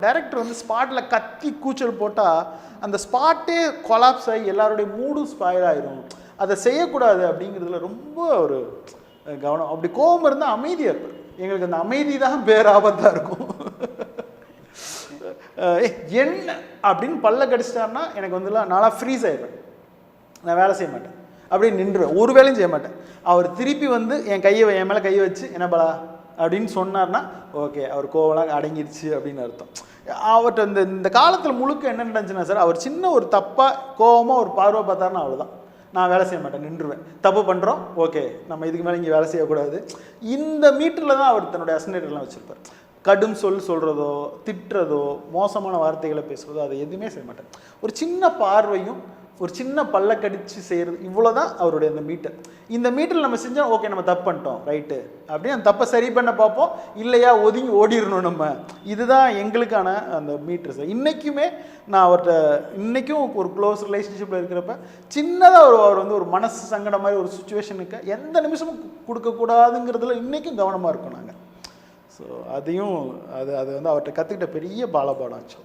Director வந்து ஸ்பாட்டில் கத்தி கூச்சல் போட்டால் அந்த ஸ்பாட்டே கொலாப்ஸ் ஆகி எல்லாருடைய மூடும் ஸ்பாயில் ஆயிரும். அதை செய்யக்கூடாது அப்படிங்கிறதுல ரொம்ப ஒரு கவனம். அப்படி கோபம் இருந்தால் அமைதியாக இருப்பார். எங்களுக்கு அந்த அமைதி தான் பேராபத்தாக இருக்கும். என்ன அப்படின்னு பல்ல கடிச்சிட்டாருன்னா எனக்கு வந்துலாம் நானாக ஃப்ரீஸ் ஆயிடுவேன். நான் வேலை செய்ய மாட்டேன், அப்படியே நின்றுவேன், ஒரு வேலையும் செய்ய மாட்டேன். அவர் திருப்பி வந்து என் மேலே கையை வச்சு என்ன பலா அப்படின்னு சொன்னார்னா ஓகே, அவர் கோவலாம் அடங்கிடுச்சு அப்படின்னு அர்த்தம். அவர்கிட்ட இந்த காலத்தில் முழுக்க என்ன நடந்துச்சுன்னா சார், அவர் சின்ன ஒரு தப்பாக கோவமாக ஒரு பார்வை பார்த்தாருன்னா அவ்வளோதான், நான் வேலை செய்ய மாட்டேன், நின்றுவேன். தப்பு பண்ணுறோம், ஓகே நம்ம இதுக்கு மேலே இங்கே வேலை செய்யக்கூடாது. இந்த மீட்டரில் தான் அவர் தன்னுடைய அசனேட்டர்லாம் வச்சுருப்பார். கடும் சொல்கிறதோ திட்டுறதோ மோசமான வார்த்தைகளை பேசுகிறதோ அதை எதுவுமே செய்ய மாட்டார். ஒரு சின்ன பார்வையும் ஒரு சின்ன பல்ல கடிச்சு செய்கிறது, இவ்வளோ தான் அவருடைய அந்த மீட்டர். இந்த மீட்டரில் நம்ம செஞ்சால் ஓகே நம்ம தப்பு பண்ணிட்டோம் ரைட்டு அப்படின்னு அந்த தப்பை சரி பண்ண பார்ப்போம், இல்லையா ஒதுங்கி ஓடிடணும் நம்ம. இதுதான் எங்களுக்கான அந்த மீட்டர் சார். இன்றைக்குமே நான் அவர்கிட்ட இன்றைக்கும் ஒரு க்ளோஸ் ரிலேஷன்ஷிப்பில் இருக்கிறப்ப சின்னதாக அவர் வந்து ஒரு மனசு சங்கடம் மாதிரி ஒரு சுச்சுவேஷனுக்கு எந்த நிமிஷமும் கொடுக்கக்கூடாதுங்கிறதுல இன்றைக்கும் கவனமாக இருக்கும் நாங்கள். ஸோ அதையும் அது வந்து அவர்கிட்ட கற்றுக்கிட்ட பெரிய பாலபாடம் ஆச்சு.